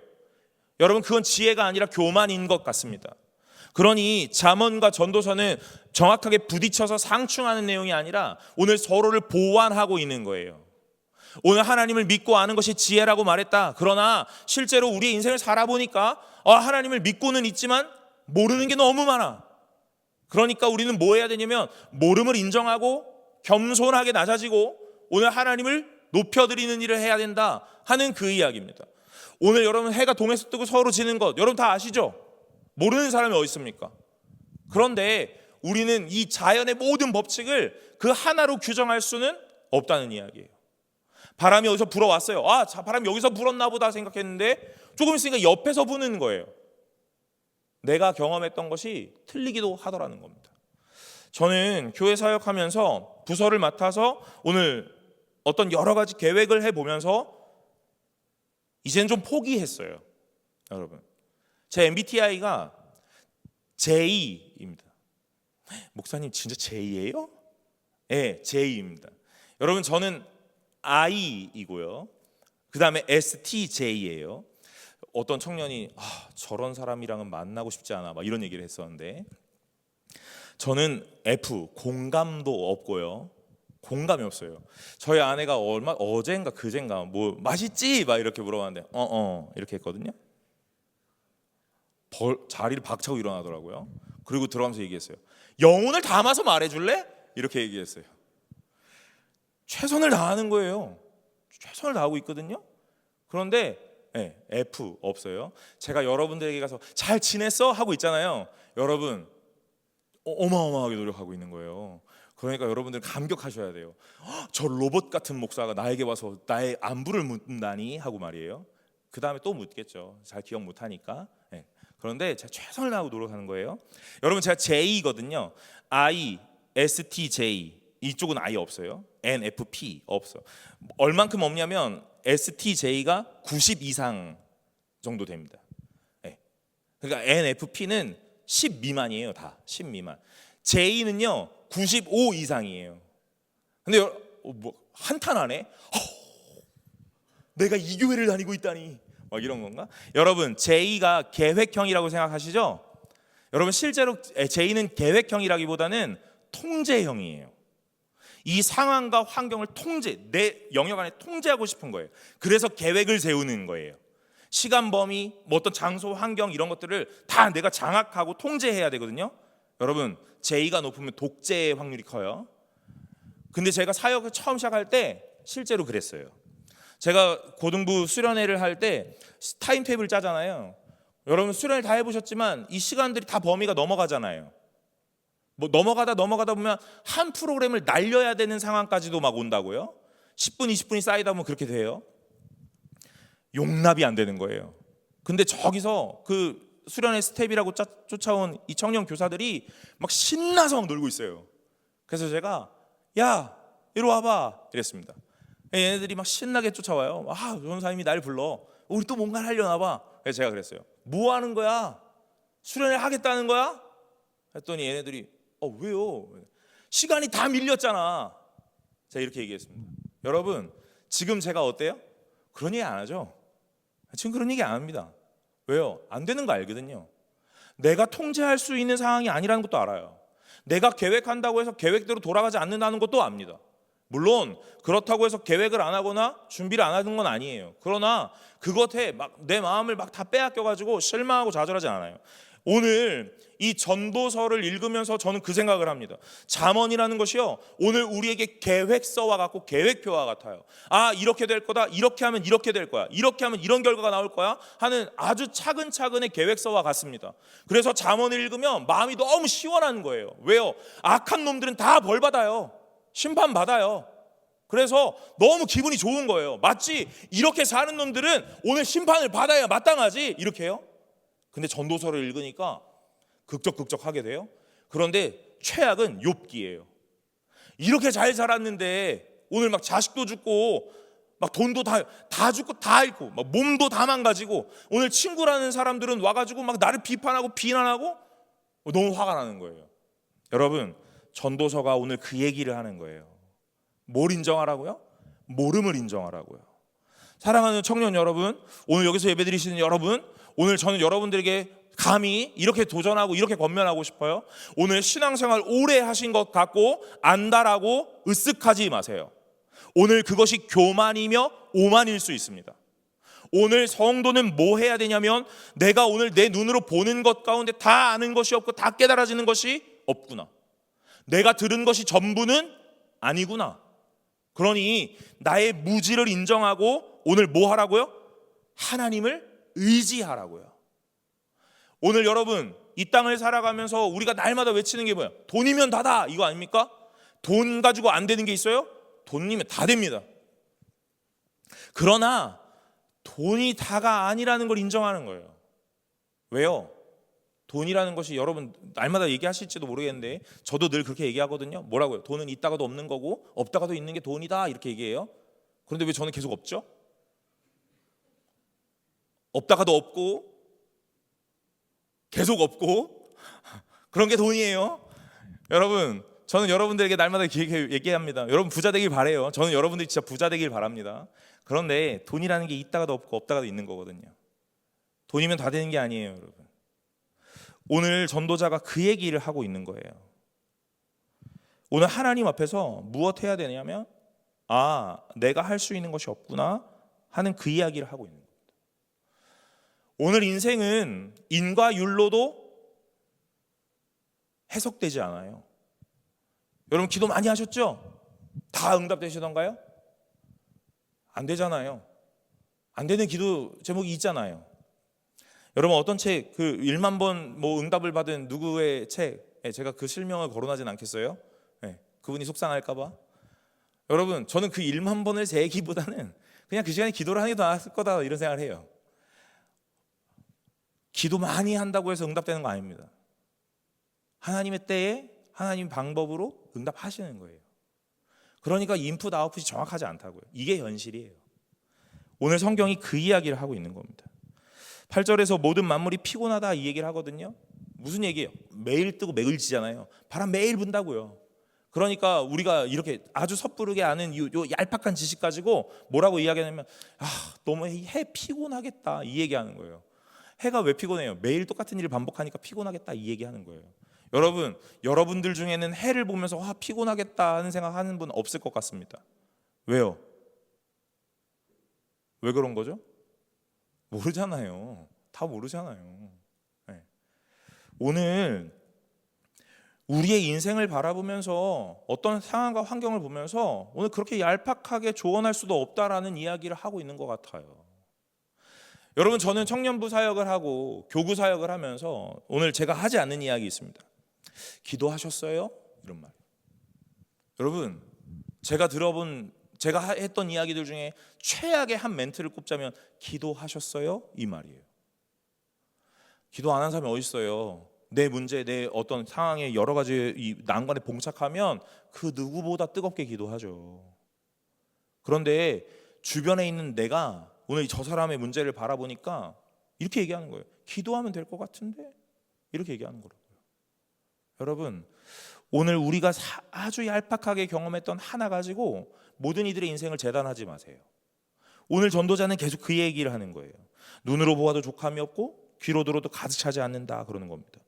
A: 여러분, 그건 지혜가 아니라 교만인 것 같습니다. 그러니 잠언과 전도서는 정확하게 부딪혀서 상충하는 내용이 아니라 오늘 서로를 보완하고 있는 거예요. 오늘 하나님을 믿고 아는 것이 지혜라고 말했다. 그러나 실제로 우리의 인생을 살아보니까 하나님을 믿고는 있지만 모르는 게 너무 많아. 그러니까 우리는 뭐 해야 되냐면 모름을 인정하고 겸손하게 낮아지고 오늘 하나님을 높여드리는 일을 해야 된다 하는 그 이야기입니다. 오늘 여러분 해가 동에서 뜨고 서로 지는 것 여러분 다 아시죠? 모르는 사람이 어디 있습니까? 그런데 우리는 이 자연의 모든 법칙을 그 하나로 규정할 수는 없다는 이야기예요. 바람이 어디서 불어왔어요. 바람이 여기서 불었나 보다 생각했는데 조금 있으니까 옆에서 부는 거예요. 내가 경험했던 것이 틀리기도 하더라는 겁니다. 저는 교회 사역하면서 부서를 맡아서 오늘 어떤 여러 가지 계획을 해보면서 이제는 좀 포기했어요. 여러분, 제 MBTI가 J입니다. 목사님 진짜 J예요? 네, J입니다. 여러분, 저는 I이고요. 그 다음에 STJ예요. 어떤 청년이 저런 사람이랑은 만나고 싶지 않아 막 이런 얘기를 했었는데, 저는 F, 공감도 없고요. 공감이 없어요. 저희 아내가 어젠가 그젠가 뭐 맛있지? 막 이렇게 물어봤는데 이렇게 했거든요. 자리를 박차고 일어나더라고요. 그리고 들어가면서 얘기했어요. 영혼을 담아서 말해줄래? 이렇게 얘기했어요. 최선을 다하는 거예요. 최선을 다하고 있거든요. 그런데 F 없어요. 제가 여러분들에게 가서 잘 지냈어? 하고 있잖아요. 여러분 어마어마하게 노력하고 있는 거예요. 그러니까 여러분들 감격하셔야 돼요. 저 로봇 같은 목사가 나에게 와서 나의 안부를 묻는다니 하고 말이에요. 그 다음에 또 묻겠죠. 잘 기억 못하니까. 그런데 제가 최선을 다하고 노력하는 거예요. 여러분, 제가 J거든요. I, STJ. 이쪽은 I 없어요. NFP 없어. 얼만큼 없냐면 STJ가 90 이상 정도 됩니다. 그러니까 NFP는 10 미만이에요. 다 10 미만. J는요 95 이상이에요. 근데 한탄하네. 내가 이 교회를 다니고 있다니 막 이런 건가? 여러분, J가 계획형이라고 생각하시죠? 여러분, 실제로 J는 계획형이라기보다는 통제형이에요. 이 상황과 환경을 내 영역 안에 통제하고 싶은 거예요. 그래서 계획을 세우는 거예요. 시간 범위, 어떤 장소, 환경 이런 것들을 다 내가 장악하고 통제해야 되거든요. 여러분, J가 높으면 독재의 확률이 커요. 근데 제가 사역을 처음 시작할 때 실제로 그랬어요. 제가 고등부 수련회를 할 때 타임테이블 짜잖아요. 여러분, 수련회 다 해보셨지만 이 시간들이 다 범위가 넘어가잖아요. 뭐 넘어가다 보면 한 프로그램을 날려야 되는 상황까지도 막 온다고요. 10분, 20분이 쌓이다 보면 그렇게 돼요. 용납이 안 되는 거예요. 근데 저기서 그 수련회 스텝이라고 쫓아온 이 청년 교사들이 막 신나서 막 놀고 있어요. 그래서 제가 야, 이리 와봐 이랬습니다. 얘네들이 막 신나게 쫓아와요. 전사님이 날 불러. 우리 또 뭔가 하려나 봐. 그래서 제가 그랬어요. 뭐 하는 거야? 수련회 하겠다는 거야? 했더니 얘네들이 왜요? 시간이 다 밀렸잖아. 제가 이렇게 얘기했습니다. 여러분, 지금 제가 어때요? 그런 얘기 안 하죠? 지금 그런 얘기 안 합니다. 왜요? 안 되는 거 알거든요. 내가 통제할 수 있는 상황이 아니라는 것도 알아요. 내가 계획한다고 해서 계획대로 돌아가지 않는다는 것도 압니다. 물론 그렇다고 해서 계획을 안 하거나 준비를 안 하는 건 아니에요. 그러나 그것에 막 내 마음을 막 다 빼앗겨가지고 실망하고 좌절하지 않아요. 오늘 이 전도서를 읽으면서 저는 그 생각을 합니다. 잠언이라는 것이요, 오늘 우리에게 계획서와 같고 계획표와 같아요. 아, 이렇게 될 거다, 이렇게 하면 이렇게 될 거야, 이렇게 하면 이런 결과가 나올 거야 하는 아주 차근차근의 계획서와 같습니다. 그래서 잠언을 읽으면 마음이 너무 시원한 거예요. 왜요? 악한 놈들은 다 벌 받아요. 심판 받아요. 그래서 너무 기분이 좋은 거예요. 마치 이렇게 사는 놈들은 오늘 심판을 받아야 마땅하지, 이렇게 해요. 근데 전도서를 읽으니까 극적극적하게 돼요. 그런데 최악은 욥기예요. 이렇게 잘 살았는데 오늘 막 자식도 죽고 막 돈도 다 죽고 다 잃고 막 몸도 다 망가지고, 오늘 친구라는 사람들은 와가지고 막 나를 비판하고 비난하고 너무 화가 나는 거예요. 여러분, 전도서가 오늘 그 얘기를 하는 거예요. 뭘 인정하라고요? 모름을 인정하라고요. 사랑하는 청년 여러분, 오늘 여기서 예배드리시는 여러분, 오늘 저는 여러분들에게 감히 이렇게 도전하고 이렇게 권면하고 싶어요. 오늘 신앙생활 오래 하신 것 같고 안다라고 으쓱하지 마세요. 오늘 그것이 교만이며 오만일 수 있습니다. 오늘 성도는 뭐 해야 되냐면, 내가 오늘 내 눈으로 보는 것 가운데 다 아는 것이 없고 다 깨달아지는 것이 없구나, 내가 들은 것이 전부는 아니구나. 그러니 나의 무지를 인정하고 오늘 뭐 하라고요? 하나님을 의지하라고요. 오늘 여러분, 이 땅을 살아가면서 우리가 날마다 외치는 게 뭐야? 돈이면 다다, 이거 아닙니까? 돈 가지고 안 되는 게 있어요? 돈이면 다 됩니다. 그러나 돈이 다가 아니라는 걸 인정하는 거예요. 왜요? 돈이라는 것이, 여러분 날마다 얘기하실지도 모르겠는데 저도 늘 그렇게 얘기하거든요. 뭐라고요? 돈은 있다가도 없는 거고 없다가도 있는 게 돈이다, 이렇게 얘기해요. 그런데 왜 저는 계속 없죠? 없다가도 없고 계속 없고 그런 게 돈이에요. 여러분, 저는 여러분들에게 날마다 얘기합니다. 여러분 부자 되길 바래요. 저는 여러분들이 진짜 부자 되길 바랍니다. 그런데 돈이라는 게 있다가도 없고 없다가도 있는 거거든요. 돈이면 다 되는 게 아니에요, 여러분. 오늘 전도자가 그 얘기를 하고 있는 거예요. 오늘 하나님 앞에서 무엇 해야 되냐면, 아, 내가 할 수 있는 것이 없구나 하는 그 이야기를 하고 있는 겁니다. 오늘 인생은 인과 율로도 해석되지 않아요. 여러분 기도 많이 하셨죠? 다 응답되시던가요? 안 되잖아요. 안 되는 기도 제목이 있잖아요. 여러분 어떤 책, 그 1만 번 뭐 응답을 받은 누구의 책, 제가 그 실명을 거론하진 않겠어요. 그분이 속상할까봐. 여러분, 저는 그 1만 번을 세기보다는 그냥 그 시간에 기도를 하는 게 더 나을 거다, 이런 생각을 해요. 기도 많이 한다고 해서 응답되는 거 아닙니다. 하나님의 때에 하나님 방법으로 응답하시는 거예요. 그러니까 인풋 아웃풋이 정확하지 않다고요. 이게 현실이에요. 오늘 성경이 그 이야기를 하고 있는 겁니다. 8절에서 모든 만물이 피곤하다, 이 얘기를 하거든요. 무슨 얘기예요? 매일 뜨고 매일 지잖아요. 바람 매일 분다고요. 그러니까 우리가 이렇게 아주 섣부르게 아는 요 얄팍한 지식 가지고 뭐라고 이야기하냐면, 너무 해 피곤하겠다, 이 얘기하는 거예요. 해가 왜 피곤해요? 매일 똑같은 일을 반복하니까 피곤하겠다, 이 얘기하는 거예요. 여러분, 여러분들 중에는 해를 보면서 피곤하겠다 하는 생각하는 분 없을 것 같습니다. 왜요? 왜 그런 거죠? 모르잖아요. 다 모르잖아요. 네. 오늘 우리의 인생을 바라보면서 어떤 상황과 환경을 보면서 오늘 그렇게 얄팍하게 조언할 수도 없다라는 이야기를 하고 있는 것 같아요. 여러분, 저는 청년부 사역을 하고 교구 사역을 하면서 오늘 제가 하지 않는 이야기 있습니다. 기도하셨어요? 이런 말. 여러분, 제가 했던 이야기들 중에 최악의 한 멘트를 꼽자면 기도하셨어요? 이 말이에요. 기도 안 한 사람이 어디 있어요? 내 문제, 내 어떤 상황에 여러 가지 이 난관에 봉착하면 그 누구보다 뜨겁게 기도하죠. 그런데 주변에 있는 내가 오늘 저 사람의 문제를 바라보니까 이렇게 얘기하는 거예요. 기도하면 될 것 같은데? 이렇게 얘기하는 거라고요. 여러분, 오늘 우리가 아주 얄팍하게 경험했던 하나 가지고 모든 이들의 인생을 재단하지 마세요. 오늘 전도자는 계속 그 얘기를 하는 거예요. 눈으로 보아도 족함이 없고 귀로 들어도 가득 차지 않는다, 그러는 겁니다.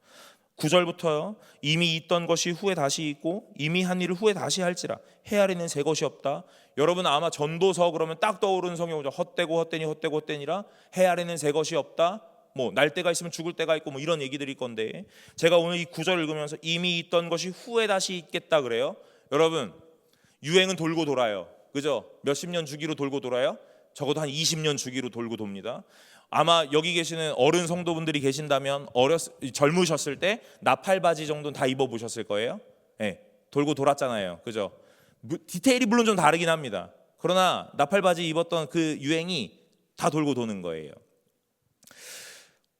A: 9절부터요. 이미 있던 것이 후에 다시 있고 이미 한 일을 후에 다시 할지라 헤아리는 새 것이 없다. 여러분 아마 전도서 그러면 딱 떠오르는 성경 보죠. 헛되고 헛되니 헛되고 헛되니라 헤아리는 새 것이 없다. 뭐 날 때가 있으면 죽을 때가 있고 뭐 이런 얘기들일 건데, 제가 오늘 이 구절 읽으면서 이미 있던 것이 후에 다시 있겠다 그래요. 여러분, 유행은 돌고 돌아요. 그죠? 몇십 년 주기로 돌고 돌아요. 적어도 한 20년 주기로 돌고 돕니다. 아마 여기 계시는 어른 성도분들이 계신다면 젊으셨을 때 나팔바지 정도는 다 입어보셨을 거예요. 네, 돌고 돌았잖아요. 그죠? 디테일이 물론 좀 다르긴 합니다. 그러나 나팔바지 입었던 그 유행이 다 돌고 도는 거예요.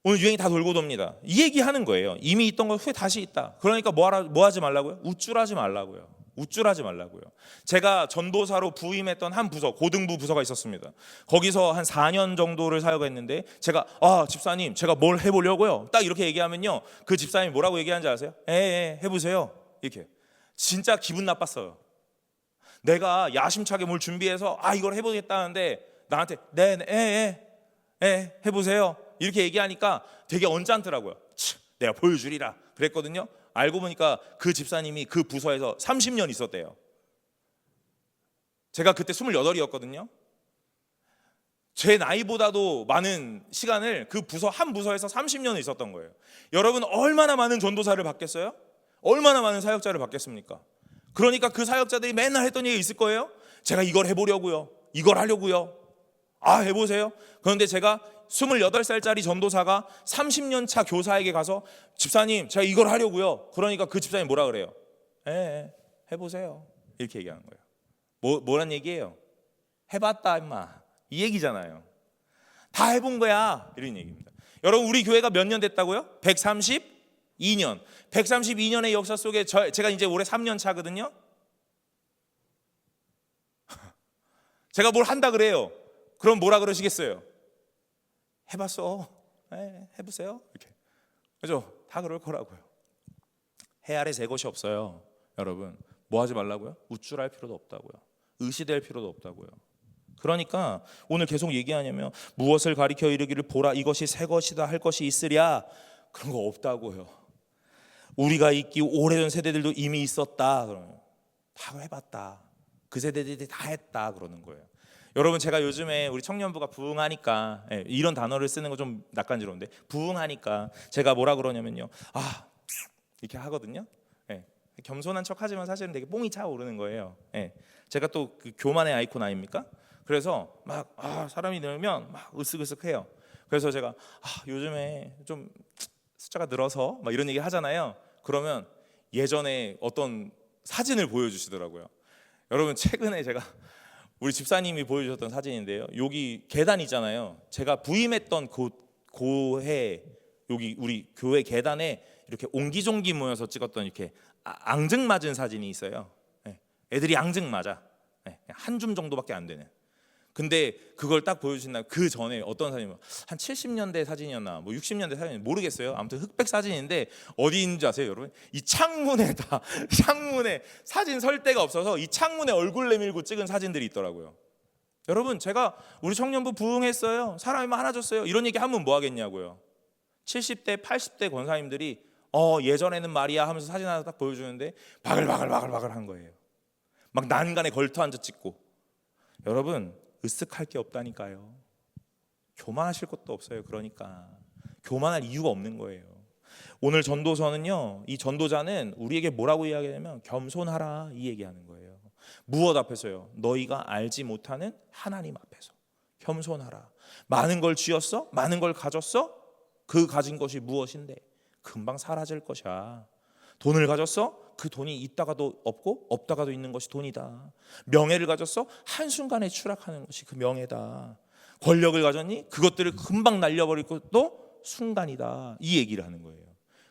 A: 오늘 유행이 다 돌고 돕니다. 이 얘기하는 거예요. 이미 있던 거 후에 다시 있다. 그러니까 뭐 하지 말라고요? 우쭐하지 말라고요. 우쭐하지 말라고요. 제가 전도사로 부임했던 한 부서, 고등부 부서가 있었습니다. 거기서 한 4년 정도를 사역했는데, 제가 집사님 제가 뭘 해보려고요, 딱 이렇게 얘기하면요, 그 집사님이 뭐라고 얘기하는지 아세요? 해보세요. 이렇게. 진짜 기분 나빴어요. 내가 야심차게 뭘 준비해서 이걸 해보겠다는데 나한테 해보세요 이렇게 얘기하니까 되게 언짢더라고요. 내가 보여주리라 그랬거든요. 알고 보니까 그 집사님이 그 부서에서 30년 있었대요. 제가 그때 28이었거든요. 제 나이보다도 많은 시간을 그 부서 한 부서에서 30년을 있었던 거예요. 여러분, 얼마나 많은 전도사를 받겠어요? 얼마나 많은 사역자를 받겠습니까? 그러니까 그 사역자들이 맨날 했던 얘기 있을 거예요. 제가 이걸 해보려고요, 이걸 하려고요. 해보세요. 그런데 제가 28살짜리 전도사가 30년 차 교사에게 가서 집사님 제가 이걸 하려고요. 그러니까 그 집사님 뭐라 그래요? 해보세요. 이렇게 얘기하는 거예요. 뭐란 얘기예요? 해봤다 임마, 이 얘기잖아요. 다 해본 거야, 이런 얘기입니다. 여러분, 우리 교회가 몇 년 됐다고요? 132년. 132년의 역사 속에 제가 이제 올해 3년 차거든요. 제가 뭘 한다 그래요. 그럼 뭐라 그러시겠어요? 해봤어. 해보세요. 이렇게. 그죠? 다 그럴 거라고요. 해 아래 새 것이 없어요. 여러분, 뭐 하지 말라고요? 우쭐할 필요도 없다고요. 의시될 필요도 없다고요. 그러니까 오늘 계속 얘기하냐면, 무엇을 가리켜 이르기를 보라 이것이 새 것이다 할 것이 있으랴, 그런 거 없다고요. 우리가 있기 오래전 세대들도 이미 있었다. 그러면 다 해봤다. 그 세대들이 다 했다 그러는 거예요. 여러분, 제가 요즘에 우리 청년부가 부흥하니까, 이런 단어를 쓰는 거 좀 낯간지러운데, 부흥하니까 제가 뭐라 그러냐면요, 이렇게 하거든요. 겸손한 척하지만 사실은 되게 뽕이 차오르는 거예요. 제가 또 그 교만의 아이콘 아닙니까? 그래서 막 사람이 늘면 막 으쓱으쓱해요. 그래서 제가 요즘에 좀 숫자가 늘어서 막 이런 얘기 하잖아요. 그러면 예전에 어떤 사진을 보여주시더라고요. 여러분, 최근에 제가 우리 집사님이 보여주셨던 사진인데요, 여기 계단 있잖아요. 제가 부임했던 고해 여기 우리 교회 계단에 이렇게 옹기종기 모여서 찍었던 이렇게 앙증맞은 사진이 있어요. 애들이 앙증맞아. 한 줌 정도밖에 안 되는. 근데 그걸 딱 보여주신다면, 그 전에 어떤 사진이면 한 70년대 사진이었나 뭐 60년대 사진인지 모르겠어요. 아무튼 흑백 사진인데 어디 있는지 아세요, 여러분? 이 창문에 사진 설 데가 없어서 이 창문에 얼굴 내밀고 찍은 사진들이 있더라고요. 여러분, 제가 우리 청년부 부흥했어요, 사람이 많아졌어요, 이런 얘기 하면 뭐 하겠냐고요. 70대 80대 권사님들이 예전에는 말이야 하면서 사진 하나 딱 보여주는데 바글바글 한 거예요. 막 난간에 걸터 앉아 찍고. 여러분, 으쓱할 게 없다니까요. 교만하실 것도 없어요. 그러니까 교만할 이유가 없는 거예요. 오늘 전도서는요, 이 전도자는 우리에게 뭐라고 이야기하냐면 겸손하라, 이 얘기하는 거예요. 무엇 앞에서요? 너희가 알지 못하는 하나님 앞에서 겸손하라. 많은 걸 쥐었어? 많은 걸 가졌어? 그 가진 것이 무엇인데? 금방 사라질 것이야. 돈을 가졌어? 그 돈이 있다가도 없고 없다가도 있는 것이 돈이다. 명예를 가졌어? 한순간에 추락하는 것이 그 명예다. 권력을 가졌니? 그것들을 금방 날려버릴 것도 순간이다. 이 얘기를 하는 거예요.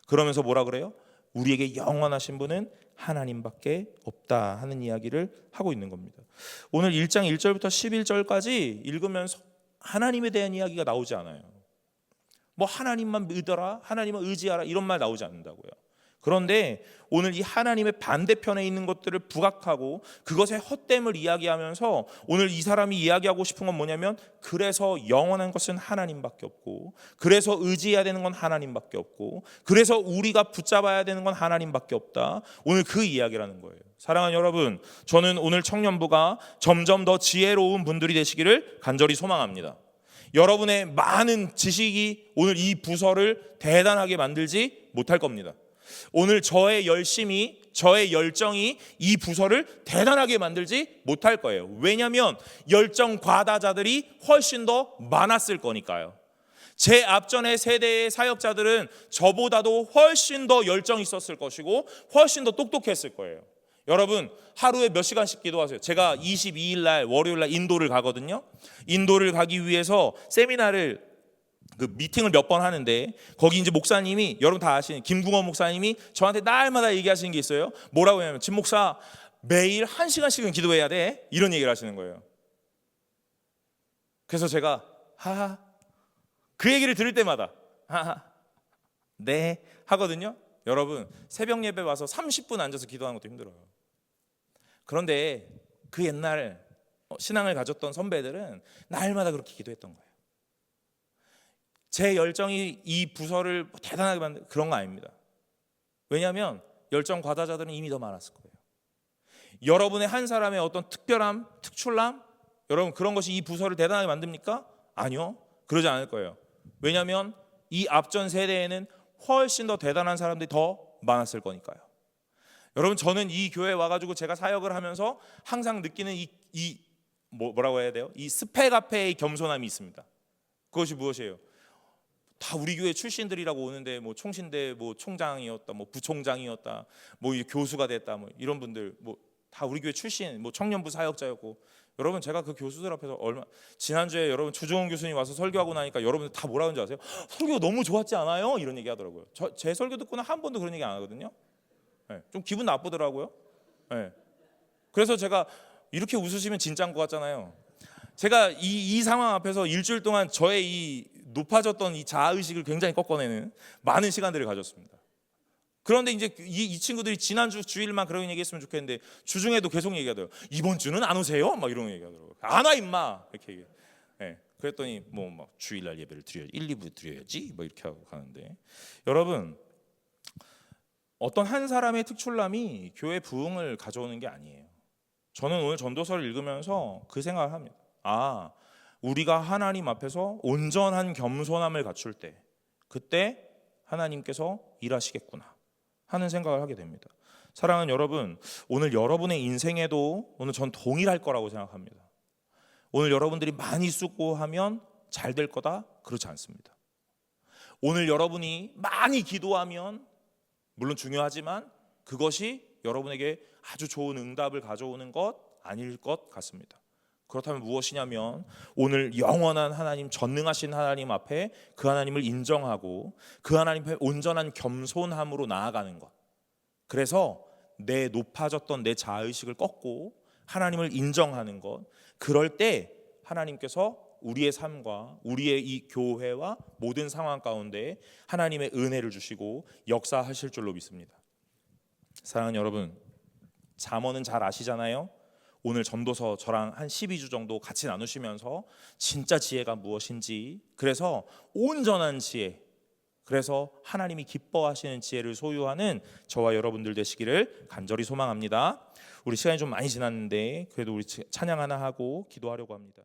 A: 그러면서 뭐라 그래요? 우리에게 영원하신 분은 하나님밖에 없다 하는 이야기를 하고 있는 겁니다. 오늘 1장 1절부터 11절까지 읽으면서 하나님에 대한 이야기가 나오지 않아요. 뭐 하나님만 믿어라, 하나님만 의지하라, 이런 말 나오지 않는다고요. 그런데 오늘 이 하나님의 반대편에 있는 것들을 부각하고 그것의 헛됨을 이야기하면서 오늘 이 사람이 이야기하고 싶은 건 뭐냐면, 그래서 영원한 것은 하나님밖에 없고, 그래서 의지해야 되는 건 하나님밖에 없고, 그래서 우리가 붙잡아야 되는 건 하나님밖에 없다. 오늘 그 이야기라는 거예요. 사랑하는 여러분, 저는 오늘 청년부가 점점 더 지혜로운 분들이 되시기를 간절히 소망합니다. 여러분의 많은 지식이 오늘 이 부서를 대단하게 만들지 못할 겁니다. 오늘 저의 열심이, 저의 열정이 이 부서를 대단하게 만들지 못할 거예요. 왜냐하면 열정 과다자들이 훨씬 더 많았을 거니까요. 제 앞전의 세대의 사역자들은 저보다도 훨씬 더 열정이 있었을 것이고 훨씬 더 똑똑했을 거예요. 여러분, 하루에 몇 시간씩 기도하세요? 제가 22일 날 월요일 날 인도를 가거든요. 인도를 가기 위해서 세미나를 미팅을 몇 번 하는데, 거기 이제 목사님이, 여러분 다 아시는 김궁원 목사님이 저한테 날마다 얘기하시는 게 있어요. 뭐라고 하냐면, 진 목사 매일 1시간씩은 기도해야 돼, 이런 얘기를 하시는 거예요. 그래서 제가 하하, 그 얘기를 들을 때마다 하하, 네 하거든요. 여러분, 새벽 예배 와서 30분 앉아서 기도하는 것도 힘들어요. 그런데 그 옛날 신앙을 가졌던 선배들은 날마다 그렇게 기도했던 거예요. 제 열정이 이 부서를 대단하게 만든 그런 거 아닙니다. 왜냐하면 열정 과다자들은 이미 더 많았을 거예요. 여러분의 한 사람의 어떤 특별함, 특출남, 여러분 그런 것이 이 부서를 대단하게 만듭니까? 아니요, 그러지 않을 거예요. 왜냐하면 이 앞전 세대에는 훨씬 더 대단한 사람들이 더 많았을 거니까요. 여러분, 저는 이 교회에 와가지고 제가 사역을 하면서 항상 느끼는 뭐라고 해야 돼요? 이 스펙 앞에 겸손함이 있습니다. 그것이 무엇이에요? 다 우리 교회 출신들이라고 오는데 뭐 총신대 뭐 총장이었다, 뭐 부총장이었다, 뭐 교수가 됐다, 뭐 이런 분들 뭐 다 우리 교회 출신, 뭐 청년부 사역자였고, 여러분 제가 그 교수들 앞에서 지난주에 여러분 주종원 교수님 와서 설교하고 나니까 여러분들 다 뭐라 하는지 아세요? 설교가 너무 좋았지 않아요? 이런 얘기 하더라고요. 제 설교 듣고는 한 번도 그런 얘기 안 하거든요. 네, 좀 기분 나쁘더라고요. 네. 그래서 제가 이렇게 웃으시면 진짜인 것 같잖아요. 제가 이 상황 앞에서 일주일 동안 저의 이 높아졌던 이 자아의식을 굉장히 꺾어내는 많은 시간들을 가졌습니다. 그런데 이제 이 친구들이 지난주 주일만 그런 얘기했으면 좋겠는데 주중에도 계속 얘기하더라고요. 이번 주는 안 오세요? 막 이런 얘기하더라고요. 안 와 임마, 이렇게 얘기해요. 네. 그랬더니 뭐 막 주일날 예배를 드려야지, 1, 2부 드려야지, 뭐 이렇게 하고 가는데, 여러분, 어떤 한 사람의 특출남이 교회 부흥을 가져오는 게 아니에요. 저는 오늘 전도서를 읽으면서 그 생각을 합니다. 아, 우리가 하나님 앞에서 온전한 겸손함을 갖출 때, 그때 하나님께서 일하시겠구나 하는 생각을 하게 됩니다. 사랑하는 여러분, 오늘 여러분의 인생에도 오늘 전 동일할 거라고 생각합니다. 오늘 여러분들이 많이 수고하면 잘 될 거다? 그렇지 않습니다. 오늘 여러분이 많이 기도하면 물론 중요하지만 그것이 여러분에게 아주 좋은 응답을 가져오는 것 아닐 것 같습니다. 그렇다면 무엇이냐면, 오늘 영원한 하나님, 전능하신 하나님 앞에 그 하나님을 인정하고 그 하나님 앞에 온전한 겸손함으로 나아가는 것. 그래서 내 높아졌던 내 자아의식을 꺾고 하나님을 인정하는 것. 그럴 때 하나님께서 우리의 삶과 우리의 이 교회와 모든 상황 가운데 하나님의 은혜를 주시고 역사하실 줄로 믿습니다. 사랑하는 여러분, 잠언은 잘 아시잖아요. 오늘 전도서 저랑 한 12주 정도 같이 나누시면서 진짜 지혜가 무엇인지, 그래서 온전한 지혜, 그래서 하나님이 기뻐하시는 지혜를 소유하는 저와 여러분들 되시기를 간절히 소망합니다. 우리 시간이 좀 많이 지났는데 그래도 우리 찬양 하나 하고 기도하려고 합니다.